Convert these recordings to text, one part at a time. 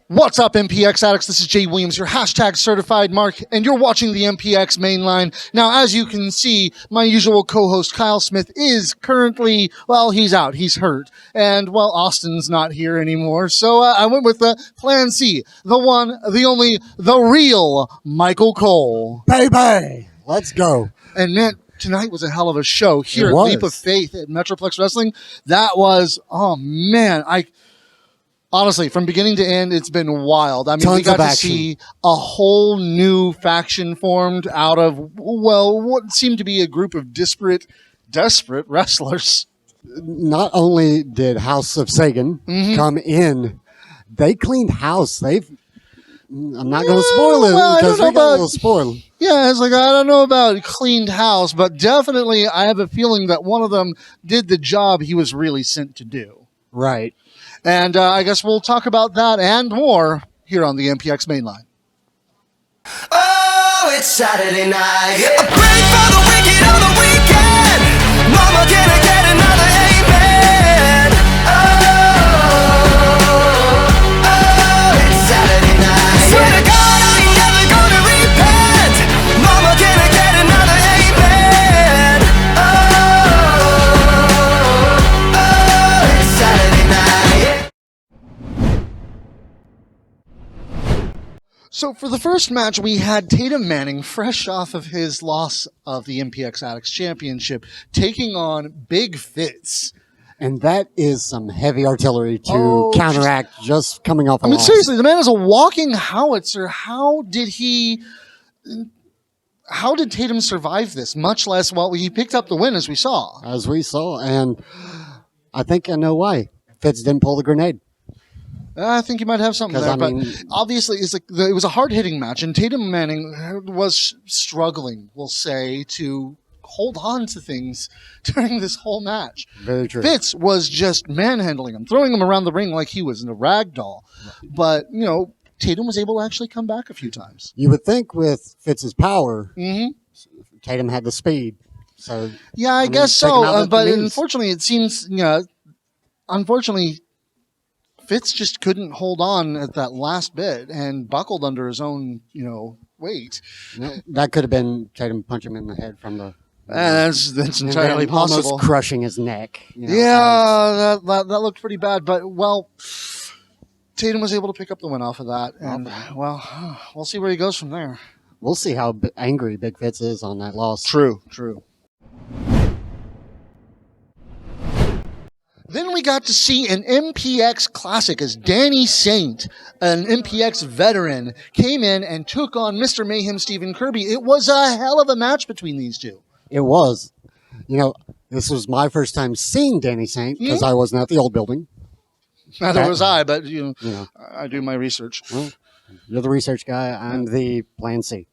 What's up, MPX addicts? This is Jay Williams, your hashtag certified mark, and you're watching the MPX Mainline. Now, as you can see, my usual co-host Kyle Smith is currently, well, he's out. He's hurt. And, well, Austin's not here anymore. So I went with the Plan C, the one, the only, the real Michael Cole. Baby, let's go. And man, tonight was a hell of a show here at Leap of Faith at Metroplex Wrestling. That was, oh man, honestly, from beginning to end, it's been wild. I mean, we got to see a whole new faction formed out of, well, what seemed to be a group of desperate wrestlers. Not only did House of Sagan come in, they cleaned house. I'm not going to spoil it because we got a little spoil. Yeah, it's like, I don't know about cleaned house, but definitely I have a feeling that one of them did the job he was really sent to do. Right. And I guess we'll talk about that and more here on the MPX Mainline. Oh, it's Saturday night. A break for the wicked on the weekend. Mama, can I get another amen? Oh, it's Saturday night. Swear to God, I ain't never gonna repent. Mama, can I get another amen? Oh, it's Saturday night. So for the first match, we had Tatum Manning, fresh off of his loss of the MPX Addicts Championship, taking on Big Fitz. And that is some heavy artillery to counteract just coming off a loss. Seriously, the man is a walking howitzer. How did Tatum survive this? Much less, well, he picked up the win, as we saw. And I think I know why. Fitz didn't pull the grenade. I think you might have something there, but obviously it was a hard-hitting match, and Tatum Manning was struggling, we'll say, to hold on to things during this whole match. Very true. Fitz was just manhandling him, throwing him around the ring like he was in a rag doll. But, Tatum was able to actually come back a few times. You would think with Fitz's power, Tatum had the speed. So yeah, I guess so. But unfortunately, it seems, Fitz just couldn't hold on at that last bit and buckled under his own, weight. That could have been Tatum punching him in the head from the... That's entirely possible. Almost crushing his neck. That looked pretty bad. But, well, Tatum was able to pick up the win off of that. And, well, we'll see where he goes from there. We'll see how angry Big Fitz is on that loss. True. Then we got to see an MPX classic as Danny Saint, an MPX veteran, came in and took on Mr. Mayhem Stephen Kirby. It was a hell of a match between these two. It was. This was my first time seeing Danny Saint because I wasn't at the old building. Neither was I, but I do my research. Well, you're the research guy. I'm the Plan C.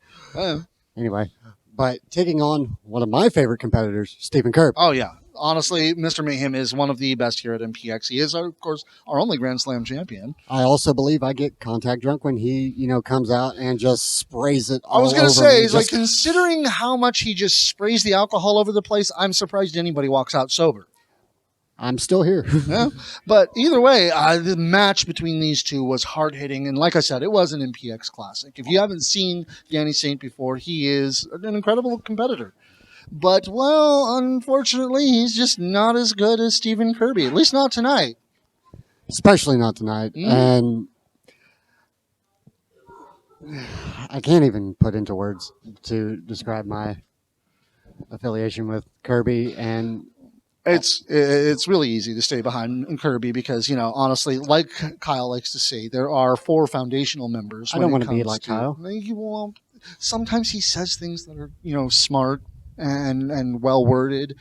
Anyway, but taking on one of my favorite competitors, Stephen Kirby. Oh, yeah. Honestly, Mr. Mayhem is one of the best here at MPX. He is, of course, our only Grand Slam champion. I also believe I get contact drunk when he, comes out and just sprays it all over me. I was going to say, like, considering how much he just sprays the alcohol over the place, I'm surprised anybody walks out sober. I'm still here. Yeah. But either way, the match between these two was hard-hitting. And like I said, it was an MPX classic. If you haven't seen Danny Saint before, he is an incredible competitor. But, well, unfortunately, he's just not as good as Stephen Kirby, at least not tonight. Especially not tonight. And I can't even put into words to describe my affiliation with Kirby. And it's really easy to stay behind Kirby because, honestly, like Kyle likes to say, there are 4 foundational members. I don't want to be like Kyle. Well, sometimes he says things that are, smart and well worded,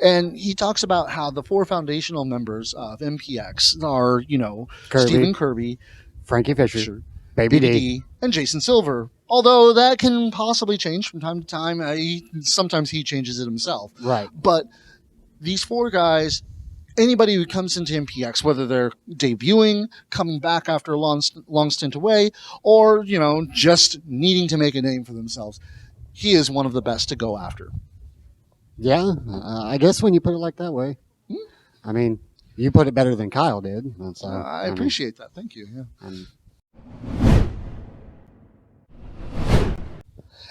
and he talks about how the 4 foundational members of MPX are Stephen Kirby, Frankie Fisher, Baby D, and Jason Silver. Although that can possibly change from time to time. Sometimes he changes it himself. Right. But these 4 guys, anybody who comes into MPX, whether they're debuting, coming back after a long stint away, or just needing to make a name for themselves, he is one of the best to go after. Yeah, I guess when you put it like that way. I mean, you put it better than Kyle did. I appreciate that. Thank you. Yeah.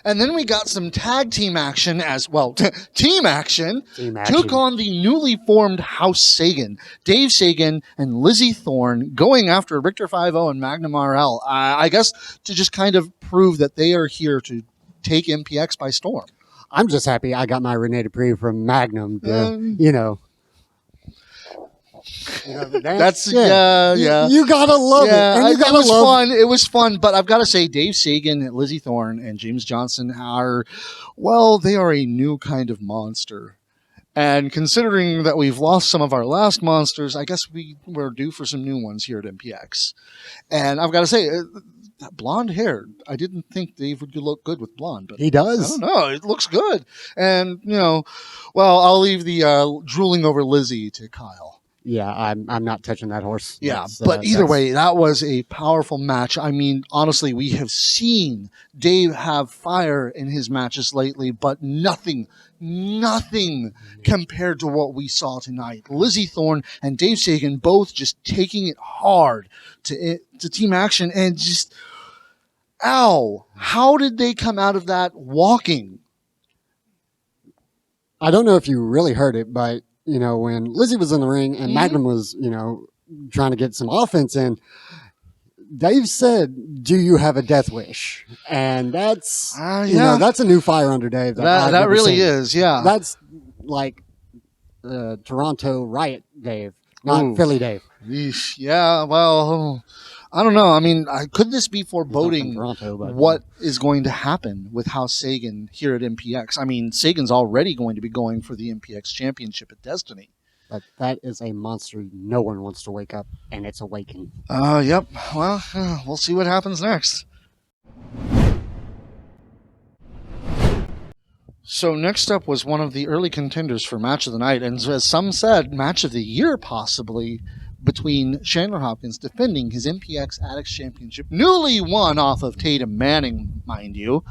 And then we got some tag team action as well. Team action Team took action. on the newly formed House Sagan. Dave Sagan and Lizzie Thorne going after Richter 5-0 and Magnum RL. I guess to just kind of prove that they are here to take MPX by storm. I'm just happy I got my Rene Dupree from Magnum. That's yeah. You gotta love it. And you gotta it was love fun. It was fun, but I've got to say, Dave Sagan, Lizzie Thorne, and James Johnson are, well, they are a new kind of monster. And considering that we've lost some of our last monsters, I guess we're due for some new ones here at MPX. And I've got to say, that blonde hair, I didn't think Dave would look good with blonde, but He does. I don't know. It looks good. And, well, I'll leave the drooling over Lizzie to Kyle. Yeah, I'm not touching that horse. Yeah, but either way, that was a powerful match. I mean, honestly, we have seen Dave have fire in his matches lately, but nothing compared to what we saw tonight. Lizzie Thorne and Dave Sagan both just taking it hard to team action and just, ow, how did they come out of that walking? I don't know if you really heard it, but when Lizzie was in the ring and Magnum was, trying to get some offense in, Dave said, "Do you have a death wish?" And that's, that's a new fire under Dave. That really is, yeah. That's like Toronto Riot Dave, not Philly Dave. Eesh, yeah, well, I don't know. I mean, could this be foreboding Toronto, but, what is going to happen with House Sagan here at MPX? I mean, Sagan's already going to be going for the MPX championship at Destiny. But that is a monster no one wants to wake up, and it's awakened. Yep. Well, we'll see what happens next. So next up was one of the early contenders for Match of the Night, and as some said, Match of the Year possibly, between Chandler Hopkins defending his MPX Addicts Championship, newly won off of Tatum Manning, mind you,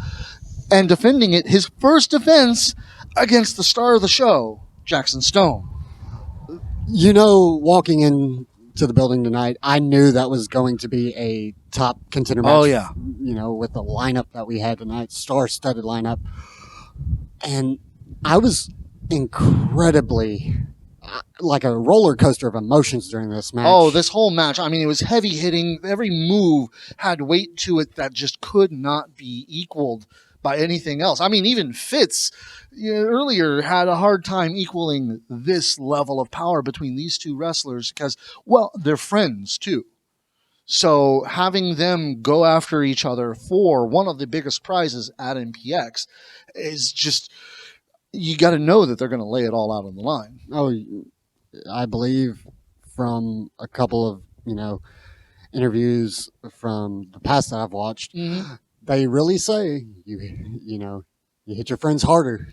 and defending it, his first defense against the star of the show, Jackson Stone. Walking into the building tonight, I knew that was going to be a top contender match. Oh, yeah. With the lineup that we had tonight, star-studded lineup. And I was incredibly like a roller coaster of emotions during this match. Oh, this whole match. I mean, it was heavy hitting. Every move had weight to it that just could not be equaled by anything else. I mean, even Fitz earlier had a hard time equaling this level of power between these two wrestlers because, well, they're friends too. So having them go after each other for one of the biggest prizes at MPX is just, you got to know that they're going to lay it all out on the line. Oh, I believe from a couple of, interviews from the past that I've watched, they really say, you hit your friends harder.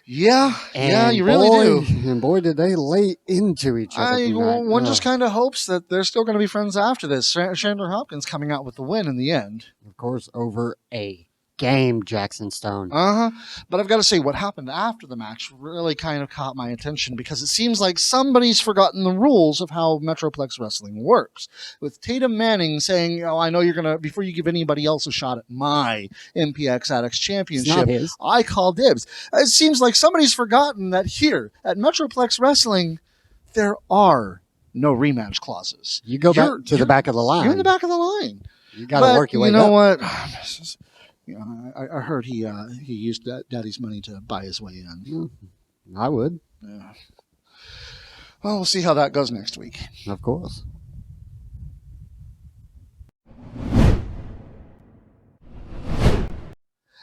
Yeah, and you really do. And boy, did they lay into each other tonight. One just kind of hopes that they're still going to be friends after this. Chandler Hopkins coming out with the win in the end. Of course, over a game, Jackson Stone. But I've got to say, what happened after the match really kind of caught my attention because it seems like somebody's forgotten the rules of how Metroplex Wrestling works. With Tatum Manning saying, I know you're going to, before you give anybody else a shot at my MPX Addicts Championship, It's not his. I call dibs. It seems like somebody's forgotten that here at Metroplex Wrestling, there are no rematch clauses. You go back to the back of the line. You're in the back of the line. You got to work your way up. You know what? I heard he used Daddy's money to buy his way in. I would. Yeah. Well, we'll see how that goes next week. Of course.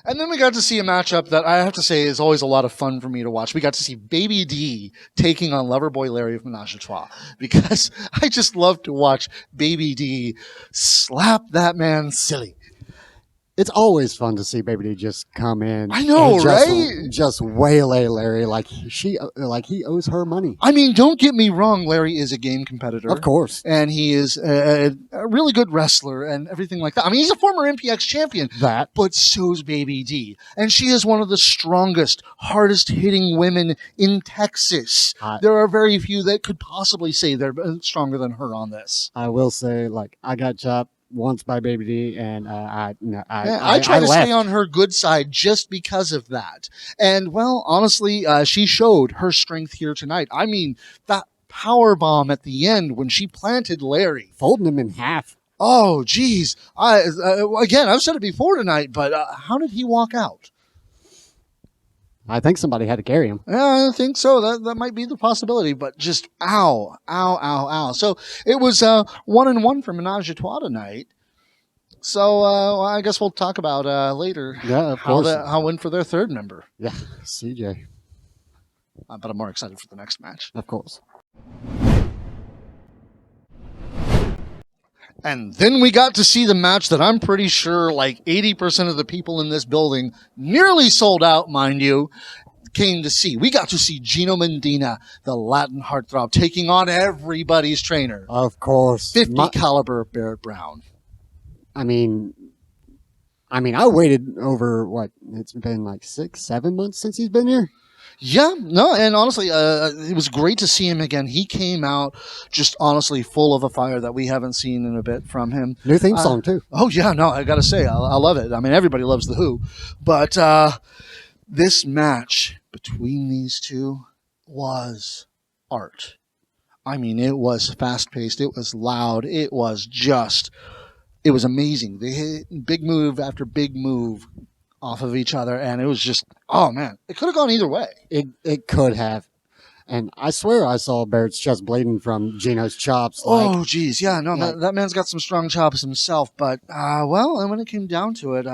And then we got to see a matchup that I have to say is always a lot of fun for me to watch. We got to see Baby D taking on Loverboy Larry of Menage a Trois because I just love to watch Baby D slap that man silly. It's always fun to see Baby D just come in. I know, and right? Just waylay Larry like he owes her money. I mean, don't get me wrong. Larry is a game competitor. Of course. And he is a really good wrestler and everything like that. I mean, he's a former MPX champion. But so's Baby D. And she is one of the strongest, hardest hitting women in Texas. There are very few that could possibly say they're stronger than her on this. I will say, I got chopped. once by Baby D, and Yeah, I I try to left. stay on her good side just because of that. And well, honestly, she showed her strength here tonight. I mean, that power bomb at the end when she planted Larry. Folding him in half. Oh, geez. Again, I've said it before tonight, but how did he walk out? I think somebody had to carry him. Yeah, I think so. That might be the possibility, but just ow, ow, ow, ow. So it was 1-1 for Menage a Trois tonight. So well, I guess we'll talk about later Yeah, of course. how went for their third member. Yeah, CJ, But I'm more excited for the next match. of course. And then we got to see the match that I'm pretty sure like 80% of the people in this building, nearly sold out, mind you, came to see. We got to see Gino Medina, the Latin heartthrob, taking on everybody's trainer, Of course. 50 caliber Barrett Brown. I mean, I waited over what? It's been like 6-7 months since he's been here. Yeah, no, and honestly, it was great to see him again. He came out just honestly full of a fire that we haven't seen in a bit from him. New theme song too. Oh, yeah, no, I got to say, I love it. I mean, everybody loves The Who. But this match between these two was art. I mean, it was fast-paced. It was loud. It was amazing. They hit big move after big move off of each other, and it was just, oh, man, it could have gone either way. It could have. And I swear I saw Barrett's chest bleeding from Gino's chops. Oh, geez. Yeah, no, that man's got some strong chops himself. But, well, and when it came down to it,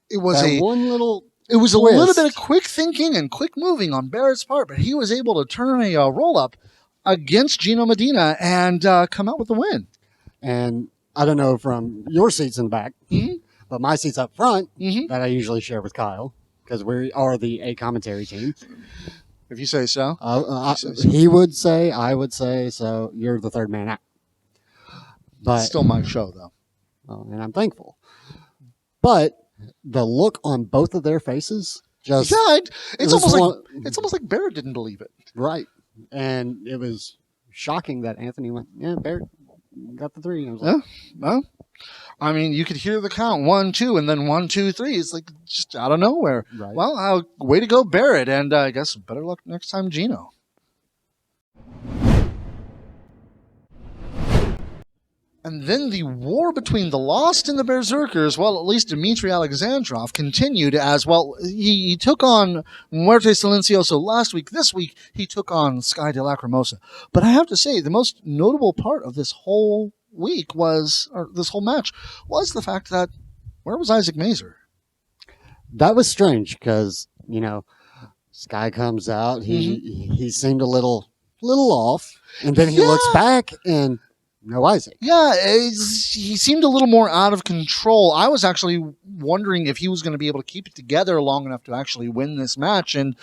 it was that one little it was a little twist. bit of quick thinking and quick moving on Barrett's part, but he was able to turn a roll-up against Gino Medina and come out with the win. And I don't know from your seats in the back, but my seats up front that I usually share with Kyle because we are the A commentary team. If you say so. He would say, I would say, so you're the third man out. But Still my show, though. and I'm thankful. But the look on both of their faces just Yeah, it's was almost like Barrett didn't believe it. right. And it was shocking that Anthony went, yeah, Barrett got the 3. I was like, Yeah, well, I mean, you could hear the count 1, 2, and then 1, 2, 3. It's like just out of nowhere. Right. Well, way to go, Barrett, and I guess better luck next time, Gino. And then the war between the Lost and the Berserkers, well, at least Dmitry Alexandrov, continued as, well, he took on Muerte Silencioso last week. This week, he took on Sky de Lacrimosa. But I have to say, the most notable part of this whole week this whole match, was the fact that, where was Isaac Mazer? that was strange because, Sky comes out. He seemed a little off. And then he looks back and no Isaac. Yeah, he seemed a little more out of control. I was actually wondering if he was going to be able to keep it together long enough to actually win this match. And,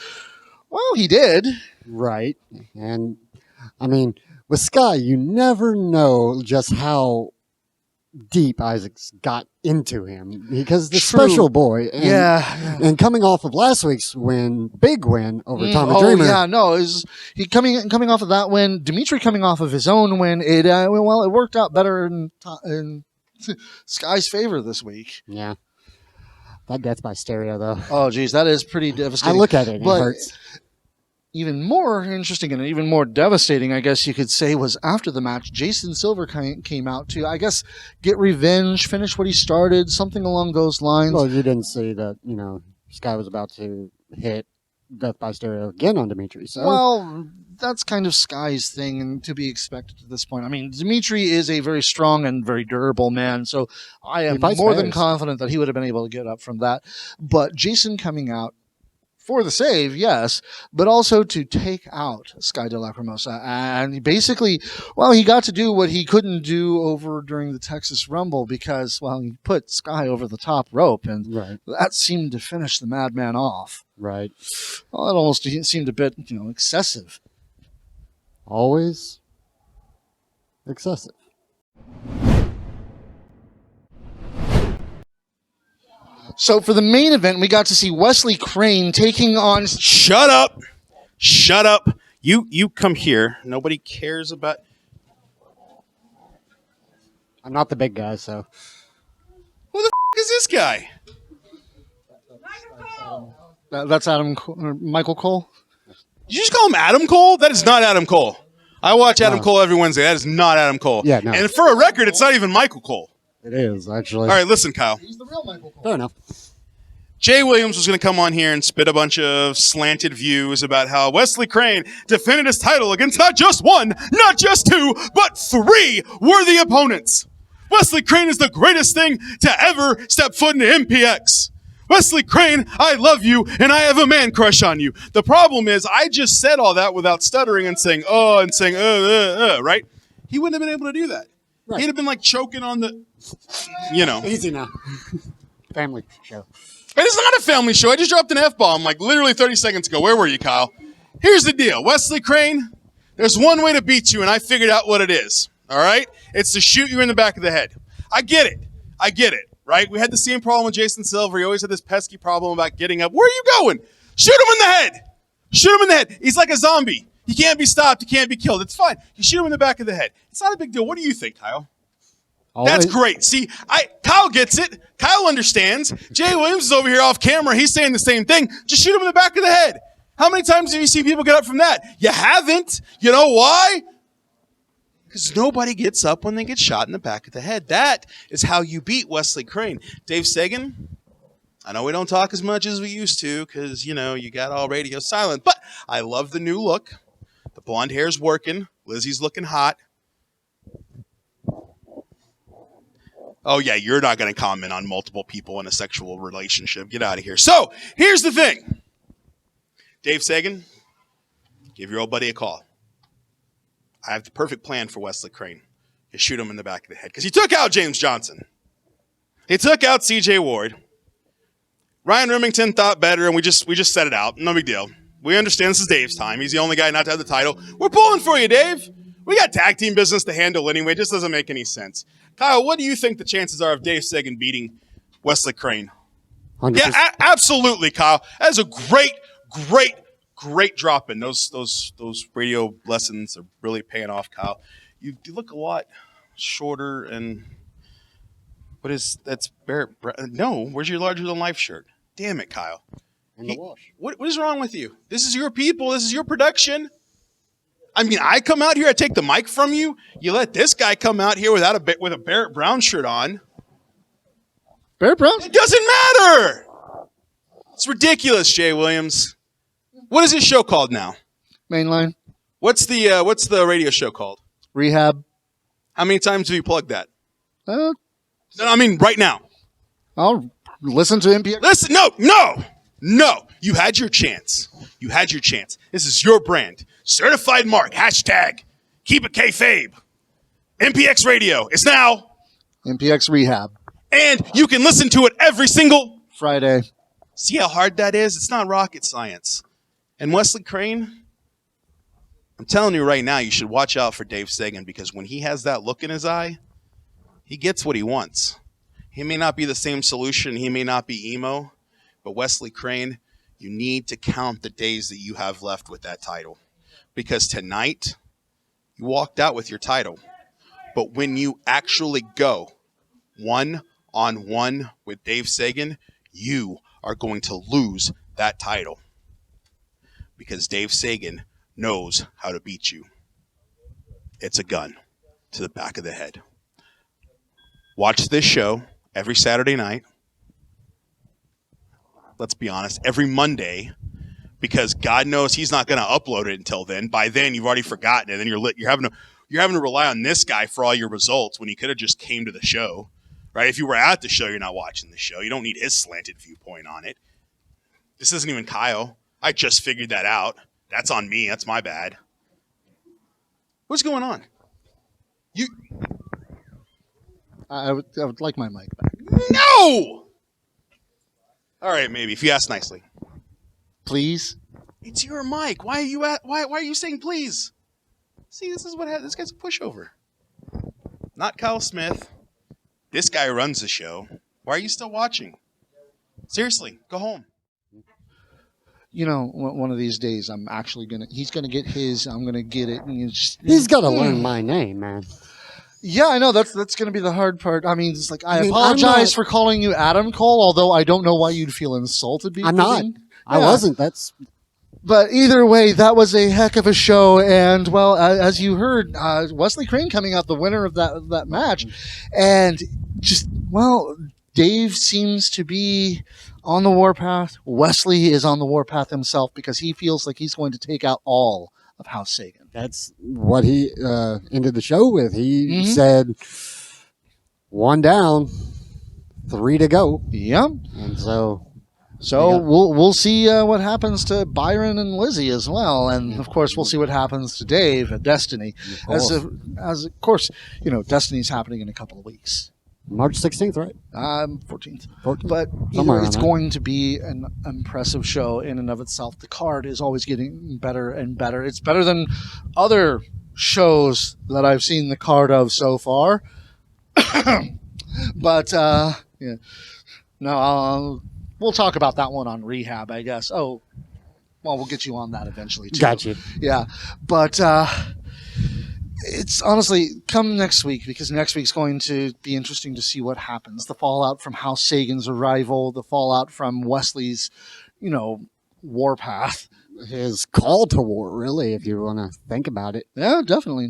well, he did. Right. And, I mean, with Sky, you never know just how deep Isaac's got into him because the True. special boy. And, Yeah. And coming off of last week's big win over Tommy Oh, Dreamer. yeah, no, he coming off of that win, Dimitri coming off of his own win, it worked out better in Sky's favor this week. Yeah. That death by stereo, though. Oh, geez, that is pretty I devastating. look at it and it hurts. Even more interesting and even more devastating, I guess you could say, was after the match, Jason Silver came out to, I guess, get revenge, finish what he started, something along those lines. Well, you didn't see that, Sky was about to hit death by stereo again on Dimitri. So. Well, that's kind of Sky's thing and to be expected at this point. I mean, Dimitri is a very strong and very durable man, so I am more than confident that he would have been able to get up from that. But Jason coming out for the save, yes, but also to take out Sky de Lacrimosa. And basically, well, he got to do what he couldn't do over during the Texas Rumble because, well, he put Sky over the top rope, and that seemed to finish the madman off. Right. Well, it almost seemed a bit, excessive. Always excessive. So for the main event, we got to see Wesley Crane taking on... Shut up. Shut up. You come here. Nobody cares about... I'm not the big guy, so. Who the is this guy? That's Michael Cole. Did you just call him Adam Cole? That is not Adam Cole. I watch Adam No. Cole every Wednesday. That is not Adam Cole. Yeah, no. And for a record, it's not even Michael Cole. It is, actually. All right, listen, Kyle. He's the real Michael Cole. Fair enough. Jay Williams was going to come on here and spit a bunch of slanted views about how Wesley Crane defended his title against not just one, not just two, but three worthy opponents. Wesley Crane is the greatest thing to ever step foot into MPX. Wesley Crane, I love you, and I have a man crush on you. The problem is, I just said all that without stuttering and saying, right? He wouldn't have been able to do that. Right. He'd have been like choking on the, Easy now. Family show. It is not a family show. I just dropped an F-bomb like literally 30 seconds ago. Where were you, Kyle? Here's the deal. Wesley Crane, there's one way to beat you, and I figured out what it is. All right? It's to shoot you in the back of the head. I get it, right? We had the same problem with Jason Silver. He always had this pesky problem about getting up. Where are you going? Shoot him in the head. Shoot him in the head. He's like a zombie. He can't be stopped. He can't be killed. It's fine. You shoot him in the back of the head. It's not a big deal. What do you think, Kyle? That's great. See, Kyle gets it. Kyle understands. Jay Williams is over here off camera. He's saying the same thing. Just shoot him in the back of the head. How many times have you seen people get up from that? You haven't. You know why? Because nobody gets up when they get shot in the back of the head. That is how you beat Wesley Crane. Dave Sagan, I know we don't talk as much as we used to because, you got all radio silent. But I love the new look. The blonde hair's working. Lizzie's looking hot. Oh, yeah, you're not going to comment on multiple people in a sexual relationship. Get out of here. So, here's the thing. Dave Sagan, give your old buddy a call. I have the perfect plan for Wesley Crane. You shoot him in the back of the head. Because he took out James Johnson. He took out C.J. Ward. Ryan Remington thought better, and we just set it out. No big deal. We understand this is Dave's time. He's the only guy not to have the title. We're pulling for you, Dave. We got tag team business to handle anyway. It just doesn't make any sense. Kyle, what do you think the chances are of Dave Sagan beating Wesley Crane? 100%. Yeah, absolutely, Kyle. That is a great drop in. Those radio lessons are really paying off, Kyle. You look a lot shorter and that's Barrett? No, where's your larger than life shirt? Damn it, Kyle. In the wash. What is wrong with you? This is your people. This is your production. I mean, I come out here, I take the mic from you. You let this guy come out here with a Barrett Brown shirt on. Barrett Brown? It doesn't matter. It's ridiculous, Jay Williams. What is this show called now? Mainline. What's the radio show called? Rehab. How many times have you plugged that? Uh, No, I mean right now. I'll listen to MPX. Listen, no. You had your chance. This is your brand. Certified Mark. Hashtag. Keep it kayfabe. MPX Radio. It's now. MPX Rehab. And you can listen to it every single Friday. See how hard that is? It's not rocket science. And Wesley Crane, I'm telling you right now, you should watch out for Dave Sagan because when he has that look in his eye, he gets what he wants. He may not be the same solution. He may not be emo. But Wesley Crane, you need to count the days that you have left with that title. Because tonight, you walked out with your title. But when you actually go one-on-one with Dave Sagan, you are going to lose that title. Because Dave Sagan knows how to beat you. It's a gun to the back of the head. Watch this show every Saturday night. Let's be honest, every Monday, because God knows he's not going to upload it until then. By then, you've already forgotten it, and you're having to rely on this guy for all your results when he could have just came to the show, right? If you were at the show, you're not watching the show. You don't need his slanted viewpoint on it. This isn't even Kyle. I just figured that out. That's on me. That's my bad. What's going on? I would like my mic back. No! All right, maybe, if you ask nicely. Please? It's your mic. Why are you saying please? See, this is what this guy's a pushover. Not Kyle Smith. This guy runs the show. Why are you still watching? Seriously, go home. You know, one of these days, I'm actually he's gonna get his, I'm gonna get it. And He's got to learn my name, man. Yeah, I know that's going to be the hard part. I mean, it's like I mean, apologize for calling you Adam Cole, although I don't know why you'd feel insulted. I'm not. I Yeah. wasn't. That's But either way, that was a heck of a show, and well, as you heard, Wesley Crane coming out the winner of that match, and just well, Dave seems to be on the warpath. Wesley is on the warpath himself because he feels like he's going to take out all of House Sagan. that's what he ended the show with. He Mhm. said, 1 down, 3 to go, Yeah. and so So Yeah. we'll see what happens to Byron and Lizzie as well, and of course we'll see what happens to Dave at Destiny. As of course, Destiny's happening in a couple of weeks, March 16th, right? 14th. 14th. But Somewhere it's around that. going to be an impressive show in and of itself. The card is always getting better and better. It's better than other shows that I've seen the card of so far. But yeah, no, we'll talk about that one on Rehab, I guess. Oh, well, we'll get you on that eventually too. Got you. Yeah, but it's honestly come next week because next week's going to be interesting to see what happens. The fallout from House Sagan's arrival, the fallout from Wesley's, warpath. His call to war, really, if you want to think about it. Yeah, definitely.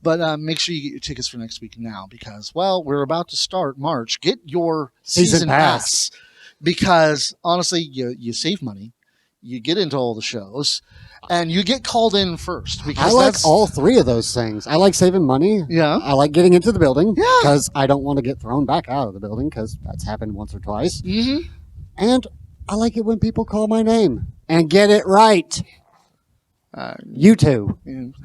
But make sure you get your tickets for next week now because, well, we're about to start March. Get your season pass because honestly, you save money, you get into all the shows, and you get called in first. Because I like all 3 of those things. I like saving money. Yeah. I like getting into the building Yeah. because I don't want to get thrown back out of the building because that's happened once or twice. Mm-hmm. And I like it when people call my name and get it right. You too.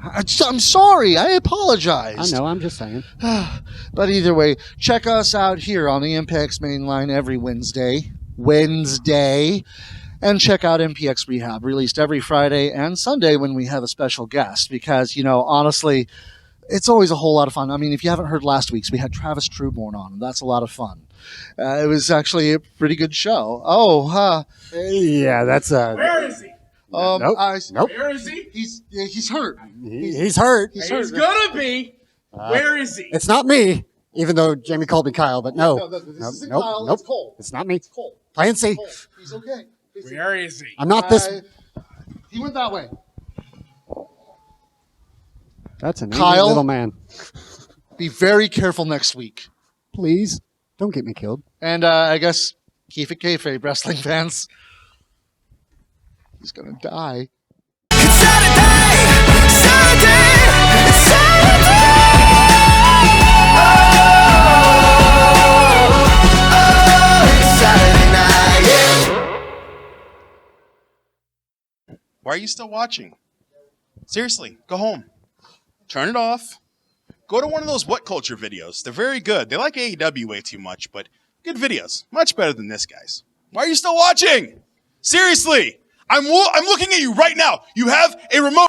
I'm sorry. I apologize. I know. I'm just saying. But either way, check us out here on the MPX Mainline every Wednesday. And check out MPX Rehab, released every Friday and Sunday when we have a special guest. Because, honestly, it's always a whole lot of fun. I mean, if you haven't heard last week's, we had Travis Trueborn on, and that's a lot of fun. It was actually a pretty good show. Oh, Yeah, that's Where is he? Nope. Nope. Where is he? He's hurt. He's hurt. He's He's hurt. gonna be. Where is he? It's not me, even though Jamie called me Kyle, but no. No, this isn't nope, Kyle, nope. it's Cole. It's not me. Cole. Clancy. Cole. He's okay. Where is he? I'm not this. He went that way. That's an Kyle? angry little man. Be very careful next week. Please don't get me killed. And I guess keep it kayfabe, wrestling fans. He's gonna die. It's Saturday, it's Saturday. It's Saturday night. Why are you still watching? Seriously, go home. Turn it off. Go to one of those What Culture videos. They're very good. They like AEW way too much, but good videos. Much better than this, guys. Why are you still watching? Seriously, I'm looking at you right now. You have a remote.